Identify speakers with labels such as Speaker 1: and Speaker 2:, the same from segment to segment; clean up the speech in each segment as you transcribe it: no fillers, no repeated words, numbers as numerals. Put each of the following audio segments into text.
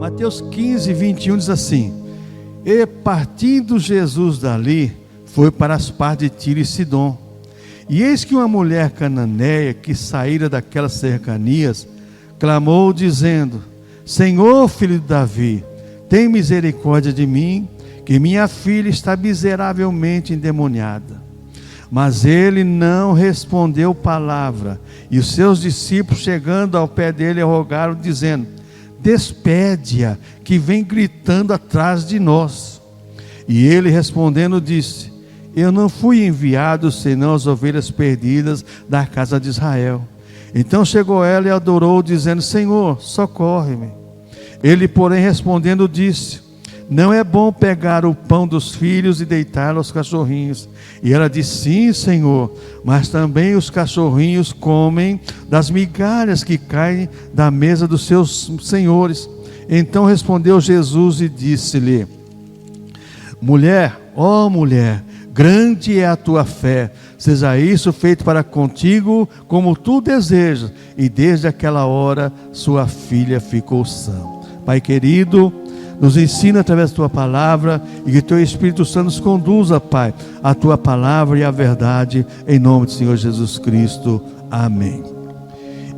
Speaker 1: Mateus 15, 21 diz assim: E partindo Jesus dali, foi para as partes de Tiro e Sidom. E eis que uma mulher cananeia, que saíra daquelas cercanias, clamou dizendo: Senhor, filho de Davi, tem misericórdia de mim, que minha filha está miseravelmente endemoniada. Mas ele não respondeu palavra. E os seus discípulos, chegando ao pé dele, rogaram, dizendo: Despede-a, que vem gritando atrás de nós. E ele respondendo disse: Eu não fui enviado senão as ovelhas perdidas da casa de Israel. Então chegou ela e adorou, dizendo: Senhor, socorre-me. Ele, porém, respondendo disse: Não é bom pegar o pão dos filhos e deitá-lo aos cachorrinhos. E ela disse: Sim, Senhor, mas também os cachorrinhos comem das migalhas que caem da mesa dos seus senhores. Então respondeu Jesus e disse-lhe: Mulher, ó mulher, grande é a tua fé, seja isso feito para contigo como tu desejas. E desde aquela hora sua filha ficou sã. Pai querido, nos ensina através da tua palavra, e que teu Espírito Santo nos conduza, Pai, a tua palavra e a verdade, em nome do Senhor Jesus Cristo. Amém.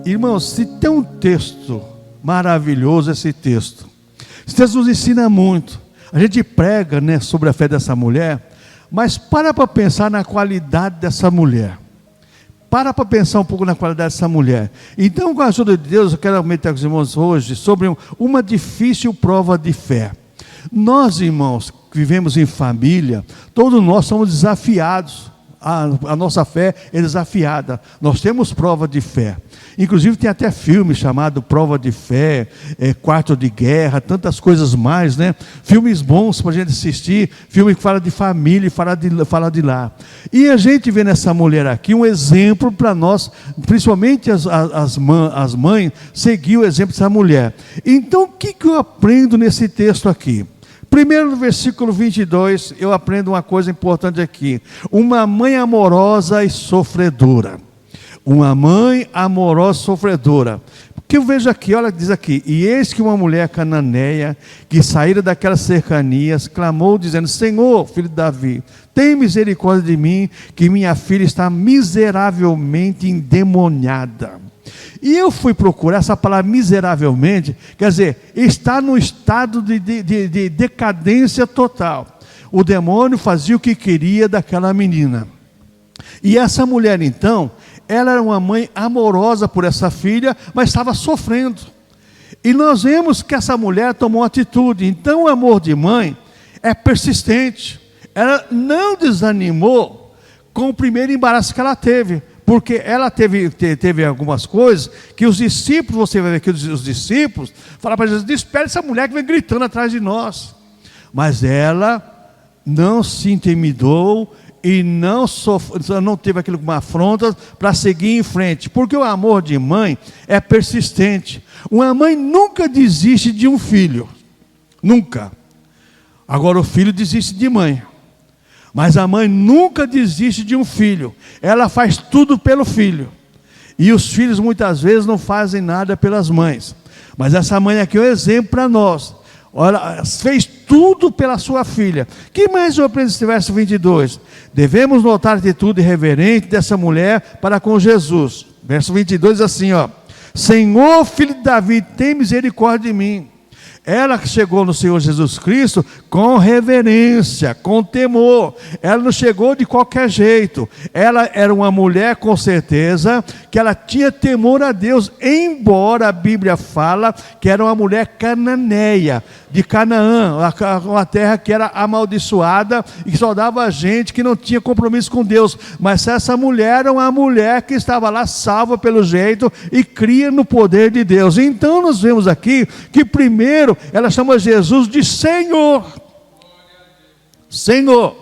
Speaker 1: Irmãos, se tem um texto maravilhoso, esse texto. Esse texto nos ensina muito. A gente prega, né, sobre a fé dessa mulher, mas para pensar na qualidade dessa mulher. Para pensar um pouco na qualidade dessa mulher. Então, com a ajuda de Deus, eu quero comentar com os irmãos hoje sobre uma difícil prova de fé. Nós, irmãos, que vivemos em família, todos nós somos desafiados. A nossa fé é desafiada. Nós temos prova de fé. Inclusive tem até filme chamado Prova de Fé, Quarto de Guerra, tantas coisas mais, né? Filmes bons para a gente assistir, filme que fala de família e fala de lá. E a gente vê nessa mulher aqui um exemplo para nós, principalmente as mães, seguir o exemplo dessa mulher. Então o que eu aprendo nesse texto aqui? Primeiro, no versículo 22, eu aprendo uma coisa importante aqui. Uma mãe amorosa e sofredora. Uma mãe amorosa e sofredora. Porque eu vejo aqui, olha, diz aqui: E eis que uma mulher cananeia, que saíra daquelas cercanias, clamou dizendo: Senhor, filho de Davi, tem misericórdia de mim, que minha filha está miseravelmente endemoniada. E eu fui procurar essa palavra miseravelmente, quer dizer, está no estado de decadência total. O demônio fazia o que queria daquela menina. E essa mulher então, ela era uma mãe amorosa por essa filha, mas estava sofrendo. E nós vemos que essa mulher tomou atitude. Então o amor de mãe é persistente. Ela não desanimou com o primeiro embaraço que ela teve. Porque ela teve algumas coisas que os discípulos, você vai ver que os discípulos falaram para Jesus: Despede essa mulher que vem gritando atrás de nós. Mas ela não se intimidou e não teve aquilo como afronta para seguir em frente. Porque o amor de mãe é persistente. Uma mãe nunca desiste de um filho. Nunca. Agora o filho desiste de mãe. Mas a mãe nunca desiste de um filho. Ela faz tudo pelo filho. E os filhos muitas vezes não fazem nada pelas mães. Mas essa mãe aqui é um exemplo para nós. Ela fez tudo pela sua filha. Que mais eu aprendo nesse verso 22? Devemos notar a atitude reverente dessa mulher para com Jesus. Verso 22 assim, ó: Senhor, filho de Davi, tem misericórdia de mim. Ela chegou no Senhor Jesus Cristo com reverência, com temor. Ela não chegou de qualquer jeito. Ela era uma mulher, com certeza, que ela tinha temor a Deus, embora a Bíblia fala que era uma mulher cananeia, de Canaã, uma terra que era amaldiçoada e que só dava gente que não tinha compromisso com Deus. Mas essa mulher era uma mulher que estava lá salva pelo jeito e cria no poder de Deus. Então nós vemos aqui que primeiro ela chama Jesus de Senhor. Senhor.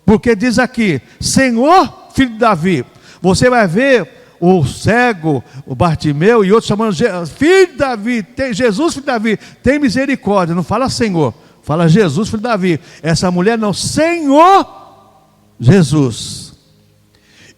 Speaker 1: Porque diz aqui: Senhor, filho de Davi. Você vai ver o cego, o Bartimeu e outros chamando filho de Davi, Jesus, filho de Davi, tem misericórdia. Não fala Senhor, fala Jesus, filho de Davi. Essa mulher não, Senhor Jesus.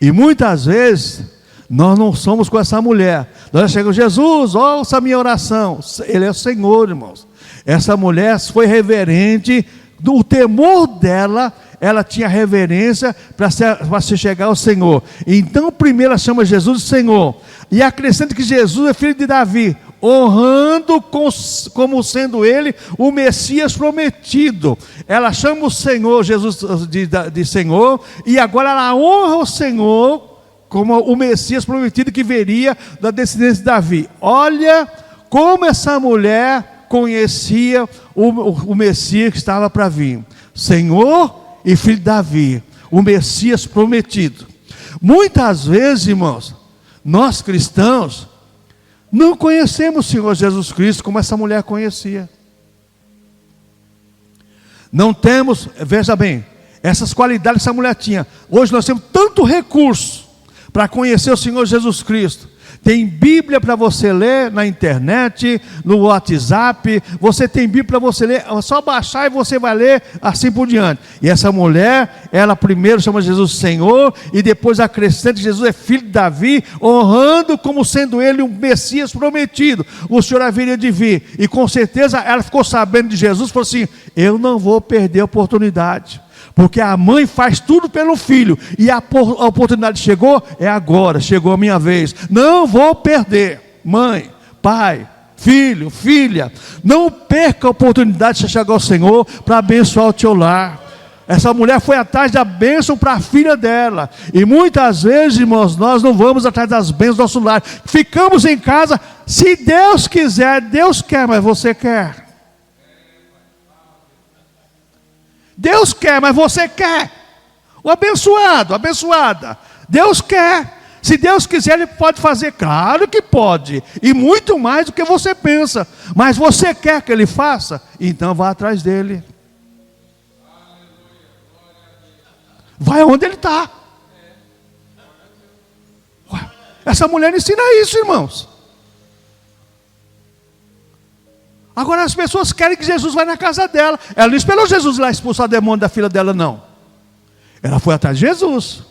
Speaker 1: E muitas vezes Nós não somos com essa mulher. Nós chegamos, Jesus, ouça a minha oração. Ele é o Senhor, irmãos. Essa mulher foi reverente, o temor dela, ela tinha reverência para se chegar ao Senhor. Então, primeiro ela chama Jesus de Senhor, e acrescenta que Jesus é filho de Davi, honrando como sendo ele o Messias prometido. Ela chama o Senhor, Jesus de Senhor, e agora ela honra o Senhor como o Messias prometido que viria da descendência de Davi. Olha como essa mulher conhecia o Messias que estava para vir. Senhor e filho de Davi, o Messias prometido. Muitas vezes, irmãos, nós cristãos não conhecemos o Senhor Jesus Cristo como essa mulher conhecia. Não temos, veja bem, essas qualidades que essa mulher tinha. Hoje nós temos tanto recurso para conhecer o Senhor Jesus Cristo. Tem Bíblia para você ler na internet, no WhatsApp. Você tem Bíblia para você ler, é só baixar e você vai ler, assim por diante. E essa mulher, ela primeiro chama Jesus Senhor, e depois acrescenta que Jesus é filho de Davi, honrando como sendo ele um Messias prometido. O Senhor haveria de vir. E com certeza ela ficou sabendo de Jesus, falou assim: eu não vou perder a oportunidade. Porque a mãe faz tudo pelo filho, e a oportunidade chegou, é agora, chegou a minha vez, não vou perder. Mãe, pai, filho, filha, não perca a oportunidade de chegar ao Senhor para abençoar o teu lar. Essa mulher foi atrás da bênção para a filha dela, e muitas vezes, irmãos, nós não vamos atrás das bênçãos do nosso lar, ficamos em casa. Se Deus quiser, Deus quer, mas você quer. Deus quer, mas você quer. O abençoado, abençoada, Deus quer. Se Deus quiser, Ele pode fazer, claro que pode, e muito mais do que você pensa. Mas você quer que Ele faça? Então vá atrás dEle. Vai onde Ele está. Essa mulher ensina isso, irmãos. Agora as pessoas querem que Jesus vá na casa dela. Ela não esperou Jesus lá expulsar o demônio da filha dela, não. Ela foi atrás de Jesus.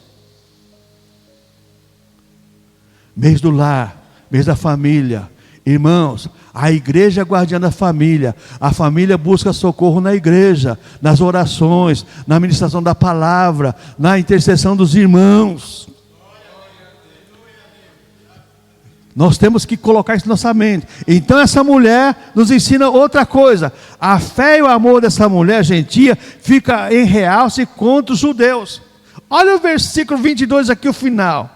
Speaker 1: Mês do lar, mês da família. Irmãos, a igreja é guardiã da família. A família busca socorro na igreja, nas orações, na ministração da palavra, na intercessão dos irmãos. Nós temos que colocar isso na nossa mente. Então essa mulher nos ensina outra coisa. A fé e o amor dessa mulher gentia fica em realce contra os judeus. Olha o versículo 22 aqui, o final.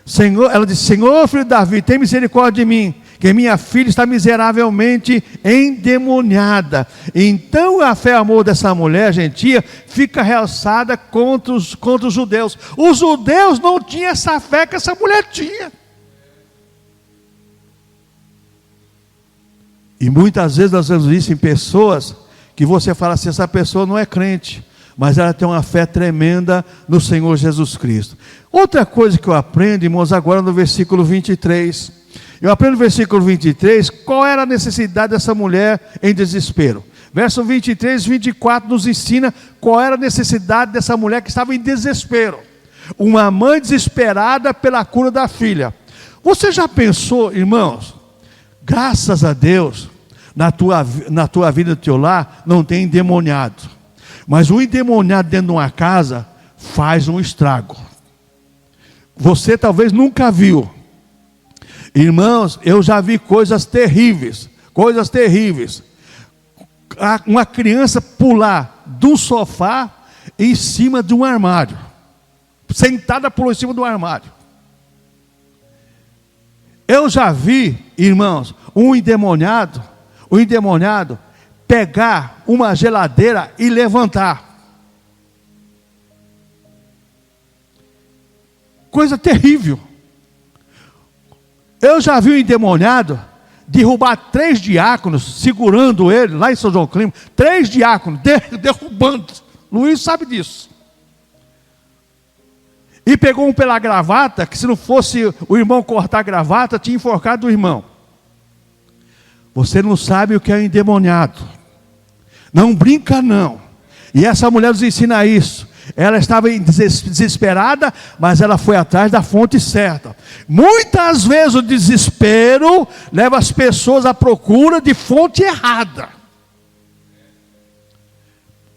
Speaker 1: Senhor, ela disse: Senhor, filho de Davi, tem misericórdia de mim, que minha filha está miseravelmente endemoniada. Então a fé e o amor dessa mulher gentia fica realçada contra os judeus. Os judeus não tinham essa fé que essa mulher tinha. E muitas vezes nós vemos isso em pessoas que você fala assim: essa pessoa não é crente, mas ela tem uma fé tremenda no Senhor Jesus Cristo. Outra coisa que eu aprendo, irmãos, agora no versículo 23. Eu aprendo no versículo 23 qual era a necessidade dessa mulher em desespero. Verso 23 e 24 nos ensina qual era a necessidade dessa mulher que estava em desespero. Uma mãe desesperada pela cura da filha. Você já pensou, irmãos? Graças a Deus, na tua vida, no teu lar, não tem endemoniado. Mas o endemoniado dentro de uma casa faz um estrago. Você talvez nunca viu. Irmãos, eu já vi coisas terríveis. Coisas terríveis. Uma criança pular do sofá em cima de um armário. Sentada pulou em cima do armário. Eu já vi, irmãos, um endemoniado pegar uma geladeira e levantar. Coisa terrível. Eu já vi um endemoniado derrubar 3 diáconos, segurando ele, lá em São João Clima, 3 diáconos, derrubando. Luiz sabe disso. E pegou um pela gravata, que se não fosse o irmão cortar a gravata, tinha enforcado o irmão. Você não sabe o que é endemoniado. Não brinca não. E essa mulher nos ensina isso. Ela estava desesperada, mas ela foi atrás da fonte certa. Muitas vezes o desespero leva as pessoas à procura de fonte errada.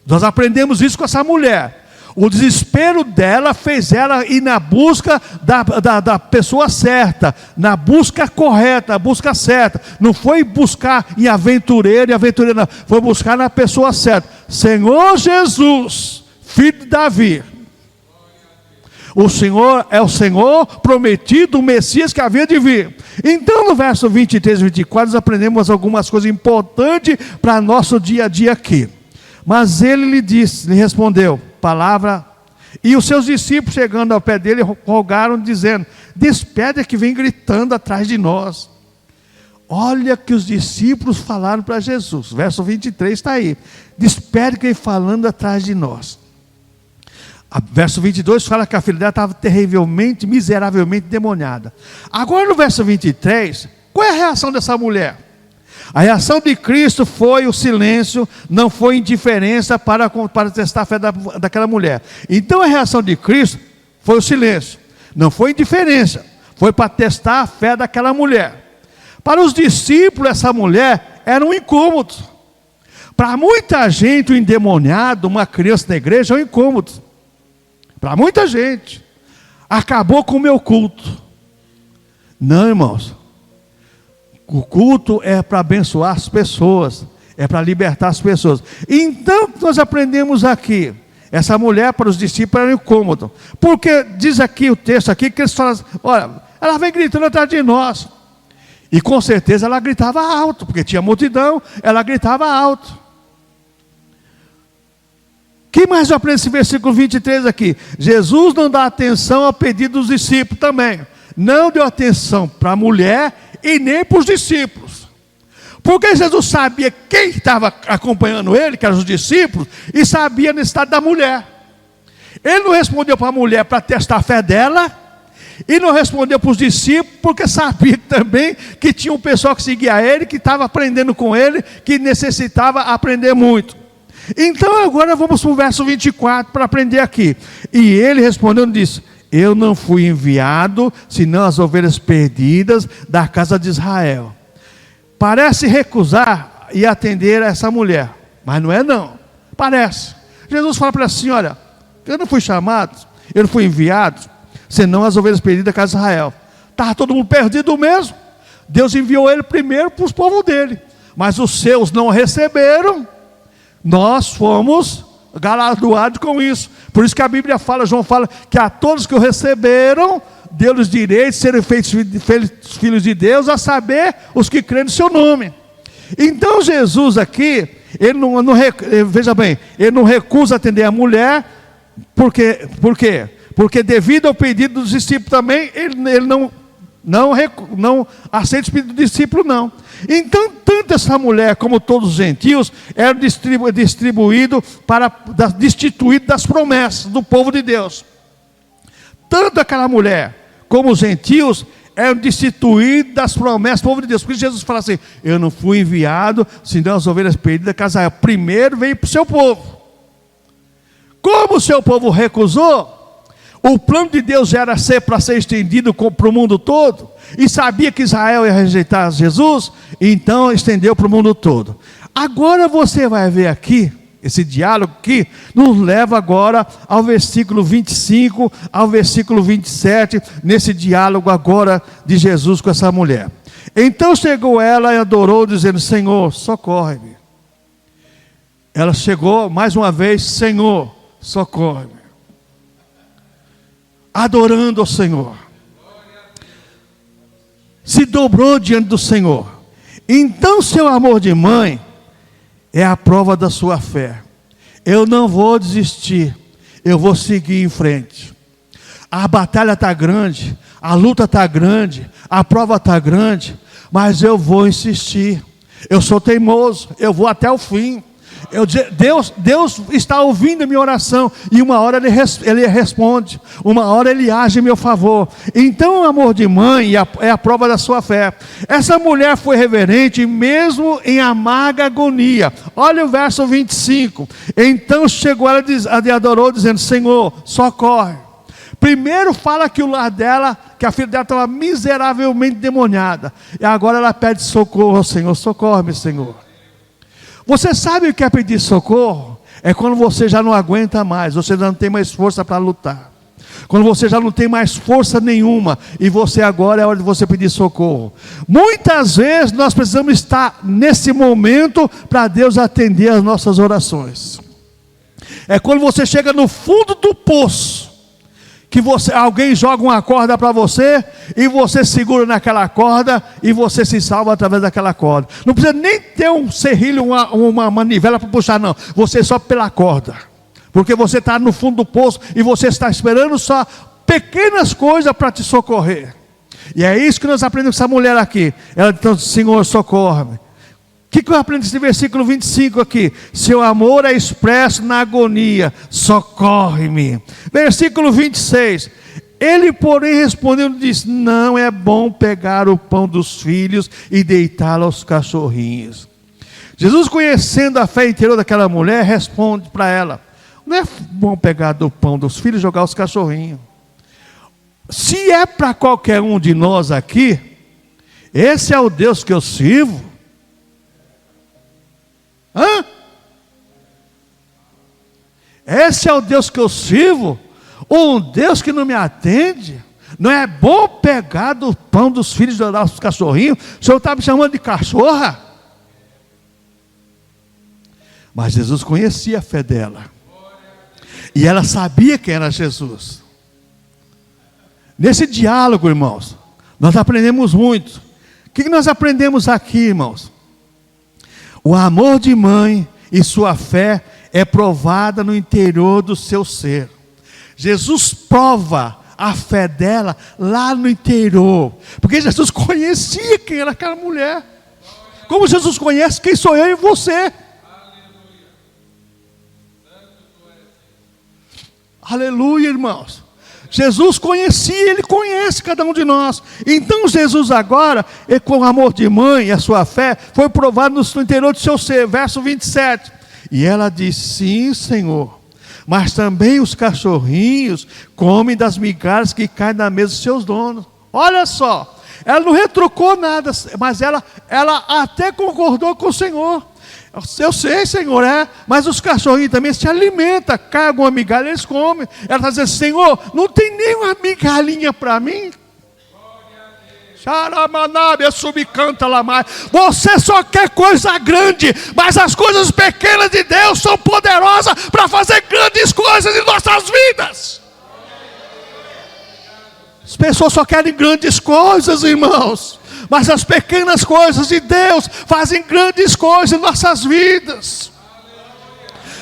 Speaker 1: Nós aprendemos isso com essa mulher. O desespero dela fez ela ir na busca da pessoa certa, na busca correta, na busca certa. Não foi buscar em aventureiro, não. Foi buscar na pessoa certa. Senhor Jesus, filho de Davi. O Senhor é o Senhor prometido, o Messias que havia de vir. Então no verso 23 e 24 nós aprendemos algumas coisas importantes para nosso dia a dia aqui. Mas ele lhe respondeu, palavra, e os seus discípulos chegando ao pé dele rogaram dizendo, despede que vem gritando atrás de nós. Olha que os discípulos falaram para Jesus, verso 23 está aí, despede que vem falando atrás de nós. Verso 22 fala que a filha dela estava terrivelmente, miseravelmente demoniada. Agora no verso 23, qual é a reação dessa mulher? A reação de Cristo foi o silêncio, não foi indiferença para testar a fé daquela mulher. Então a reação de Cristo foi o silêncio, não foi indiferença, foi para testar a fé daquela mulher. Para os discípulos, essa mulher era um incômodo. Para muita gente, o endemoniado, uma criança na igreja, é um incômodo. Para muita gente, acabou com o meu culto. Não, irmãos. O culto é para abençoar as pessoas, é para libertar as pessoas. Então, nós aprendemos aqui, essa mulher para os discípulos era incômodo, porque diz aqui o texto aqui, que eles falam, olha, ela vem gritando atrás de nós, e com certeza ela gritava alto, porque tinha multidão, ela gritava alto. O que mais eu aprendo nesse versículo 23 aqui? Jesus não dá atenção ao pedido dos discípulos também, não deu atenção para a mulher, e nem para os discípulos, porque Jesus sabia quem estava acompanhando ele, que eram os discípulos, e sabia a necessidade da mulher. Ele não respondeu para a mulher para testar a fé dela, e não respondeu para os discípulos, porque sabia também que tinha um pessoal que seguia ele, que estava aprendendo com ele, que necessitava aprender muito. Então agora vamos para o verso 24 para aprender aqui. E ele respondendo disse, eu não fui enviado, senão as ovelhas perdidas da casa de Israel. Parece recusar e atender a essa mulher, mas não é não, parece. Jesus fala para ela assim, olha, eu não fui chamado, eu não fui enviado, senão as ovelhas perdidas da casa de Israel. Estava todo mundo perdido mesmo. Deus enviou ele primeiro para os povos dele, mas os seus não receberam, nós fomos galardoados com isso. Por isso que a Bíblia fala, João fala, que a todos que o receberam, deu-lhes direito de serem feitos filhos de Deus, a saber, os que creem no seu nome. Então Jesus aqui, veja bem, ele não recusa atender a mulher, por quê? Porque devido ao pedido dos discípulos também, ele não aceita o pedido do discípulo não. Então, tanto essa mulher como todos os gentios eram destituídos das promessas do povo de Deus. Tanto aquela mulher como os gentios eram destituídos das promessas do povo de Deus. Por isso Jesus fala assim, eu não fui enviado, senão as ovelhas perdidas da casa de Israel. Primeiro veio para o seu povo. Como o seu povo recusou, o plano de Deus era para ser estendido para o mundo todo, e sabia que Israel ia rejeitar Jesus, então estendeu para o mundo todo. Agora você vai ver aqui, esse diálogo aqui, nos leva agora ao versículo 25, ao versículo 27, nesse diálogo agora de Jesus com essa mulher. Então chegou ela e adorou, dizendo, Senhor, socorre-me. Ela chegou mais uma vez, Senhor, socorre-me. Adorando ao Senhor, se dobrou diante do Senhor. Então seu amor de mãe é a prova da sua fé. Eu não vou desistir, eu vou seguir em frente. A batalha está grande, a luta está grande, a prova está grande, mas eu vou insistir. Eu sou teimoso, eu vou até o fim. Deus está ouvindo a minha oração, e uma hora Ele responde, uma hora Ele age em meu favor. Então o amor de mãe é a prova da sua fé. Essa mulher foi reverente mesmo em amarga agonia. Olha o verso 25. Então chegou ela e adorou, dizendo: Senhor, socorre. Primeiro fala que o lar dela, que a filha dela estava miseravelmente demoniada, e agora ela pede socorro. Senhor, socorre-me, Senhor. Você sabe o que é pedir socorro? É quando você já não aguenta mais, você já não tem mais força para lutar. Quando você já não tem mais força nenhuma, e você agora é hora de você pedir socorro. Muitas vezes nós precisamos estar nesse momento para Deus atender as nossas orações. É quando você chega no fundo do poço, que alguém joga uma corda para você, e você segura naquela corda, e você se salva através daquela corda. Não precisa nem ter um serrilho, uma manivela para puxar, não. Você só pela corda, porque você está no fundo do poço, e você está esperando só pequenas coisas para te socorrer. E é isso que nós aprendemos com essa mulher aqui. Ela diz: Senhor, socorre-me. O que eu aprendo nesse versículo 25 aqui? Seu amor é expresso na agonia, socorre-me. Versículo 26. Ele, porém, respondendo, disse: não é bom pegar o pão dos filhos e deitá-lo aos cachorrinhos. Jesus, conhecendo a fé interior daquela mulher, responde para ela: não é bom pegar do pão dos filhos e jogar aos cachorrinhos. Se é para qualquer um de nós aqui, esse é o Deus que eu sirvo. Hã? Esse é o Deus que eu sirvo? Um Deus que não me atende? Não é bom pegar do pão dos filhos e dar aos cachorrinhos? O Senhor está me chamando de cachorra? Mas Jesus conhecia a fé dela, e ela sabia quem era Jesus. Nesse diálogo, irmãos, nós aprendemos muito. O que nós aprendemos aqui, irmãos? O amor de mãe e sua fé é provada no interior do seu ser. Jesus prova a fé dela lá no interior, porque Jesus conhecia quem era aquela mulher, como Jesus conhece quem sou eu e você. Aleluia, irmãos. Jesus conhecia, Ele conhece cada um de nós. Então Jesus agora, com o amor de mãe e a sua fé, foi provado no interior do seu ser. Verso 27. E ela disse: sim, Senhor, mas também os cachorrinhos comem das migalhas que caem na mesa dos seus donos. Olha só, ela não retrucou nada, mas ela até concordou com o Senhor. Eu sei, Senhor, mas os cachorrinhos também se alimentam, cai alguma migalha, eles comem. Ela está dizendo: Senhor, não tem nenhuma migalhinha para mim? Você só quer coisa grande, mas as coisas pequenas de Deus são poderosas para fazer grandes coisas em nossas vidas. As pessoas só querem grandes coisas, irmãos, mas as pequenas coisas de Deus fazem grandes coisas em nossas vidas.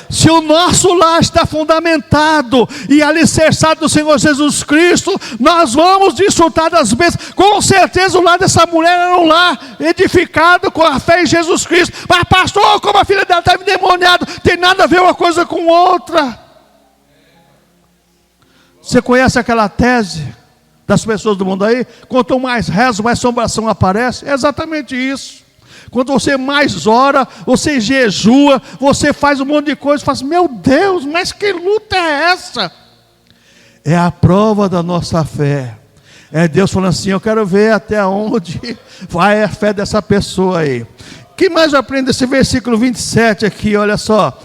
Speaker 1: Se o nosso lar está fundamentado e alicerçado no Senhor Jesus Cristo, nós vamos desfrutar das bênçãos. Com certeza o lar dessa mulher era um lar edificado com a fé em Jesus Cristo. Mas pastor, como a filha dela estava endemoniada, tem nada a ver uma coisa com outra. Você conhece aquela tese das pessoas do mundo aí? Quanto mais rezo, mais assombração aparece. É exatamente isso. Quando você mais ora, você jejua, você faz um monte de coisa, faz: meu Deus, mas que luta é essa? É a prova da nossa fé. É Deus falando assim: eu quero ver até onde vai a fé dessa pessoa aí. O que mais eu aprendo desse versículo 27 aqui? Olha só,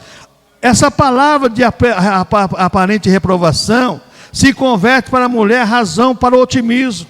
Speaker 1: essa palavra de aparente reprovação se converte para a mulher razão para o otimismo.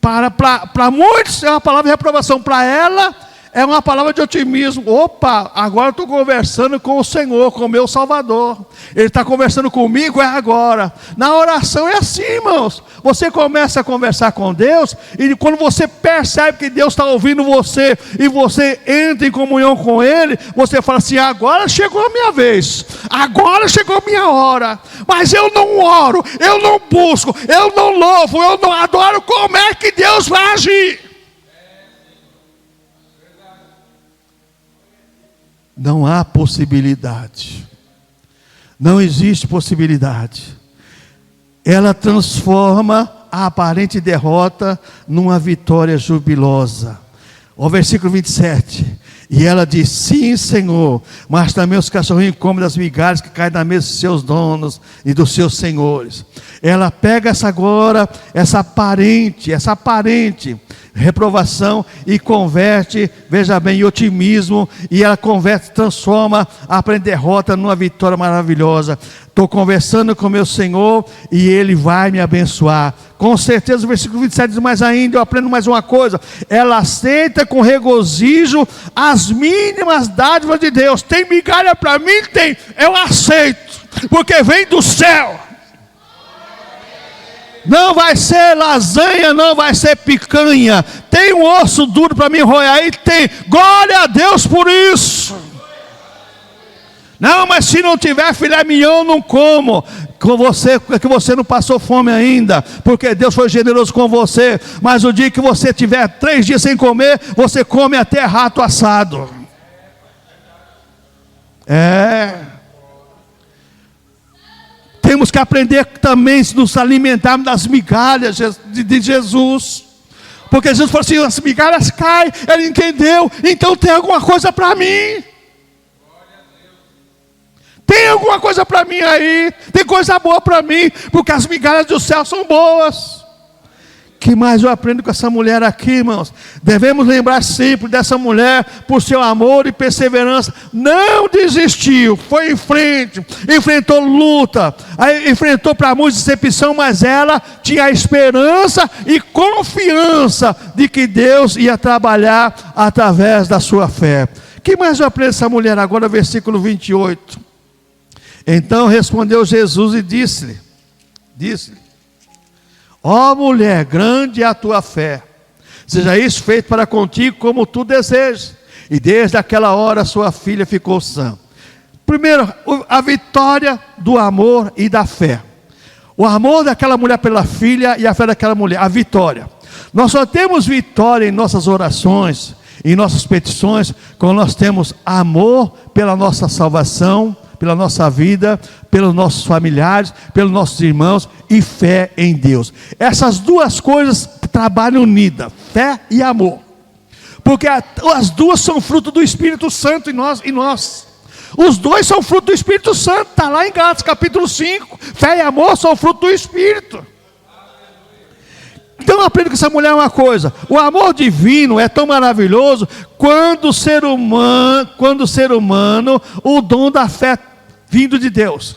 Speaker 1: Para muitos é uma palavra de reprovação, para ela é uma palavra de otimismo. Opa, agora eu estou conversando com o Senhor, com o meu Salvador. Ele está conversando comigo, é agora. Na oração é assim, irmãos. Você começa a conversar com Deus, e quando você percebe que Deus está ouvindo você, e você entra em comunhão com Ele, você fala assim: agora chegou a minha vez, agora chegou a minha hora. Mas eu não oro, eu não busco, eu não louvo, eu não adoro. Como é que Deus vai agir? Não há possibilidade. Não existe possibilidade. Ela transforma a aparente derrota numa vitória jubilosa. O versículo 27. E ela diz: sim, Senhor, mas também os cachorrinhos comem das migalhas que caem na mesa dos seus donos e dos seus senhores. Ela pega essa aparente reprovação e converte, veja bem, em otimismo, e ela transforma a aparente derrota numa vitória maravilhosa. Estou conversando com meu Senhor e Ele vai me abençoar. Com certeza o versículo 27 diz mais ainda, eu aprendo mais uma coisa: ela aceita com regozijo as mínimas dádivas de Deus. Tem migalha para mim? Tem, eu aceito, porque vem do céu. Não vai ser lasanha, não vai ser picanha. Tem um osso duro para mim roer aí? Tem. Glória a Deus por isso. Não, mas se não tiver filé mignon, não como. Com você, é que você não passou fome ainda, porque Deus foi generoso com você. Mas o dia que você tiver 3 dias sem comer, você come até rato assado. Temos que aprender também a nos alimentarmos das migalhas de Jesus. Porque Jesus falou assim: as migalhas caem, ele entendeu, então tem alguma coisa para mim. Tem alguma coisa para mim aí, tem coisa boa para mim, porque as migalhas do céu são boas. Que mais eu aprendo com essa mulher aqui, irmãos? Devemos lembrar sempre dessa mulher, por seu amor e perseverança. Não desistiu, foi em frente, enfrentou luta, enfrentou para muitos decepção, mas ela tinha a esperança e confiança de que Deus ia trabalhar através da sua fé. Que mais eu aprendo essa mulher agora, versículo 28. Então respondeu Jesus e disse-lhe: ó mulher, grande é a tua fé, seja isso feito para contigo como tu desejas. E desde aquela hora sua filha ficou sã. Primeiro, a vitória do amor e da fé. O amor daquela mulher pela filha e a fé daquela mulher, a vitória. Nós só temos vitória em nossas orações, em nossas petições, quando nós temos amor pela nossa salvação, pela nossa vida, pelos nossos familiares, pelos nossos irmãos, e fé em Deus. Essas duas coisas trabalham unidas, fé e amor, porque as duas são fruto do Espírito Santo em nós. Os dois são fruto do Espírito Santo, está lá em Gálatas capítulo 5, fé e amor são fruto do Espírito. Então eu aprendo com essa mulher uma coisa: o amor divino é tão maravilhoso quando o ser humano, o dom da fé vindo de Deus.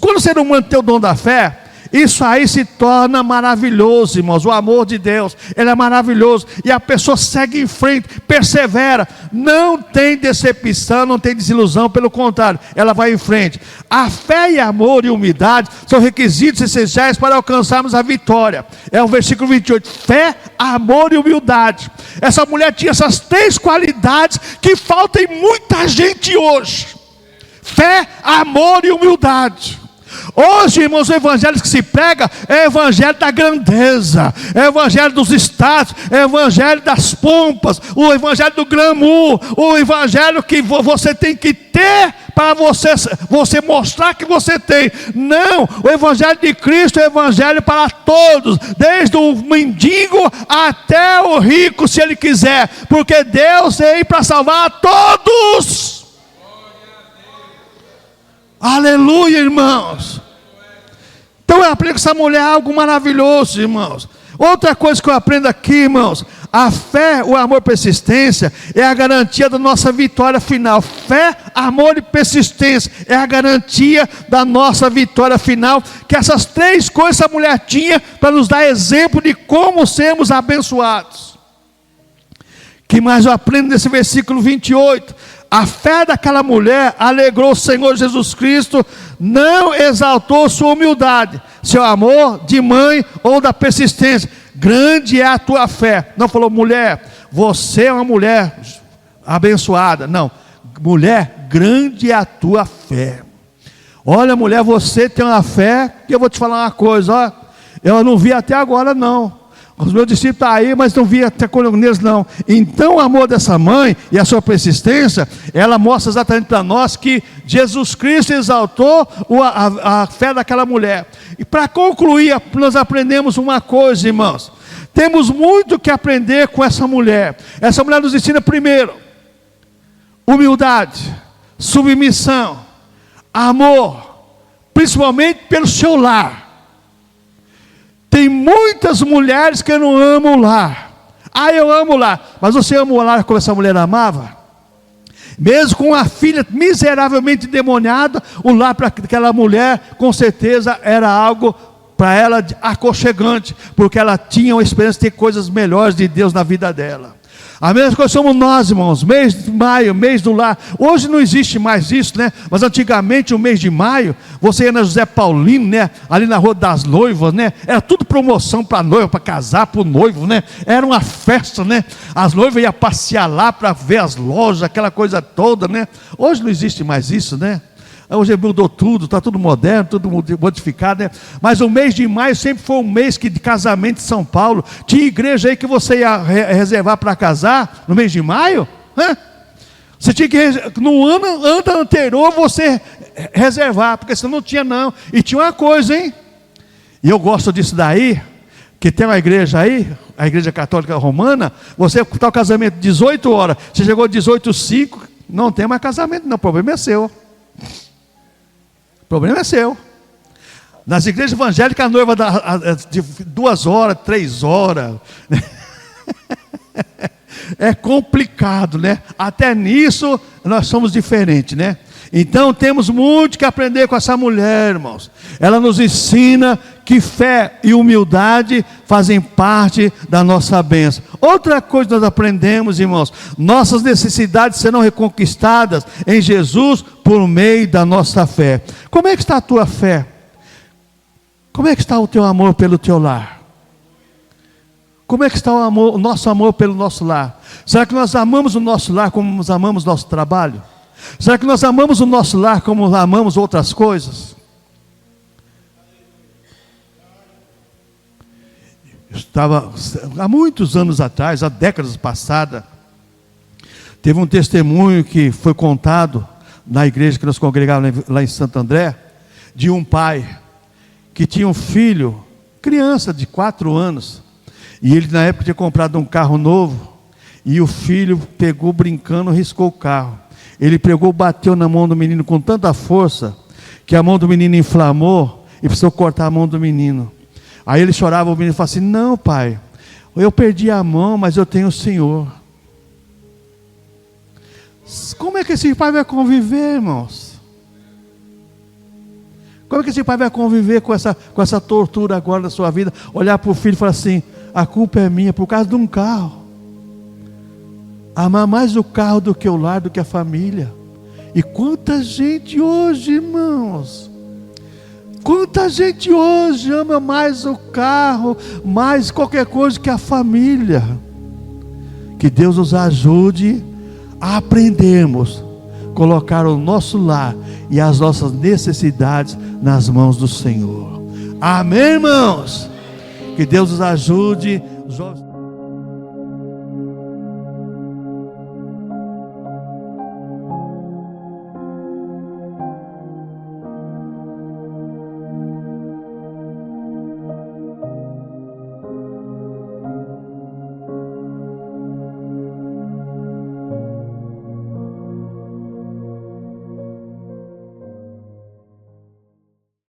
Speaker 1: Quando o ser humano tem o dom da fé, isso aí se torna maravilhoso, irmãos. O amor de Deus, ele é maravilhoso, e a pessoa segue em frente, persevera, não tem decepção, não tem desilusão, pelo contrário, ela vai em frente. A fé e amor e humildade são requisitos essenciais para alcançarmos a vitória. É o versículo 28, fé, amor e humildade. Essa mulher tinha essas 3 qualidades que faltam em muita gente hoje: fé, amor e humildade. Hoje, irmãos, o evangelho que se prega é o evangelho da grandeza, é o evangelho dos status, é o evangelho das pompas, o evangelho do glamour, o evangelho que você tem que ter para você mostrar que você tem. Não, o evangelho de Cristo é o evangelho para todos, desde o mendigo até o rico, se ele quiser, porque Deus veio para salvar a todos. Aleluia, irmãos. Então eu aprendo com essa mulher algo maravilhoso, irmãos. Outra coisa que eu aprendo aqui, irmãos: a fé, o amor e persistência é a garantia da nossa vitória final. Fé, amor e persistência é a garantia da nossa vitória final. Que essas 3 coisas essa mulher tinha para nos dar exemplo de como sermos abençoados. Que mais eu aprendo nesse versículo 28? A fé daquela mulher alegrou o Senhor Jesus Cristo, não exaltou sua humildade, seu amor de mãe ou da persistência. Grande é a tua fé. Não falou: mulher, você é uma mulher abençoada. Não, mulher, grande é a tua fé. Olha, mulher, você tem uma fé, que eu vou te falar uma coisa, ó, eu não vi até agora não. Os meus discípulos estão aí, mas não via até neles não. Então o amor dessa mãe e a sua persistência, ela mostra exatamente para nós que Jesus Cristo exaltou a fé daquela mulher. E para concluir, nós aprendemos uma coisa, irmãos. Temos muito que aprender com essa mulher. Essa mulher nos ensina primeiro, humildade, submissão, amor, principalmente pelo seu lar. Tem muitas mulheres que não amam o lar. Ah, eu amo o lar. Mas você ama o lar como essa mulher amava? Mesmo com a filha miseravelmente endemoniada, o lar para aquela mulher, com certeza, era algo para ela aconchegante, porque ela tinha uma esperança de ter coisas melhores de Deus na vida dela. A mesma coisa somos nós, irmãos. Mês de maio, mês do lar. Hoje não existe mais isso, né? Mas antigamente, o mês de maio, você ia na José Paulino, né? Ali na Rua das Noivas, né? Era tudo promoção para noiva, para casar, para o noivo, né? Era uma festa, né? As noivas iam passear lá para ver as lojas, aquela coisa toda, né? Hoje não existe mais isso, né? Hoje mudou tudo, está tudo moderno, tudo modificado, né? Mas o mês de maio sempre foi um mês de casamento em São Paulo. Tinha igreja aí que você ia reservar para casar no mês de maio, né? Você tinha que, no ano anterior, você reservar, porque senão não tinha não. E tinha uma coisa, hein? E eu gosto disso daí, que tem uma igreja aí, a igreja católica romana, você está o casamento 18 horas, você chegou 18h05, não tem mais casamento não, o problema é seu. O problema é seu. Nas igrejas evangélicas, a noiva de 2 horas, 3 horas. É complicado, né? Até nisso nós somos diferentes, né? Então temos muito que aprender com essa mulher, irmãos. Ela nos ensina que fé e humildade fazem parte da nossa bênção. Outra coisa que nós aprendemos, irmãos, nossas necessidades serão reconquistadas em Jesus por meio da nossa fé. Como é que está a tua fé? Como é que está o teu amor pelo teu lar? Como é que está o nosso amor pelo nosso lar? Será que nós amamos o nosso lar como nós amamos o nosso trabalho? Será que nós amamos o nosso lar como amamos outras coisas? Eu estava, há muitos anos atrás, há décadas passadas, teve um testemunho que foi contado na igreja que nós congregávamos lá em Santo André, de um pai que tinha um filho, criança de 4 anos, e ele na época tinha comprado um carro novo, e o filho pegou brincando, riscou o carro. Ele pegou, bateu na mão do menino com tanta força, que a mão do menino inflamou, e precisou cortar a mão do menino. Aí ele chorava, o menino falava assim: não, pai, eu perdi a mão, mas eu tenho o Senhor. Como é que esse pai vai conviver, irmãos? Como é que esse pai vai conviver com essa tortura agora da sua vida? Olhar para o filho e falar assim: a culpa é minha por causa de um carro. Amar mais o carro do que o lar, do que a família. E quanta gente hoje, irmãos, quanta gente hoje ama mais o carro, mais qualquer coisa que a família. Que Deus nos ajude a aprendermos a colocar o nosso lar e as nossas necessidades nas mãos do Senhor. Amém, irmãos? Que Deus nos ajude. Os jovens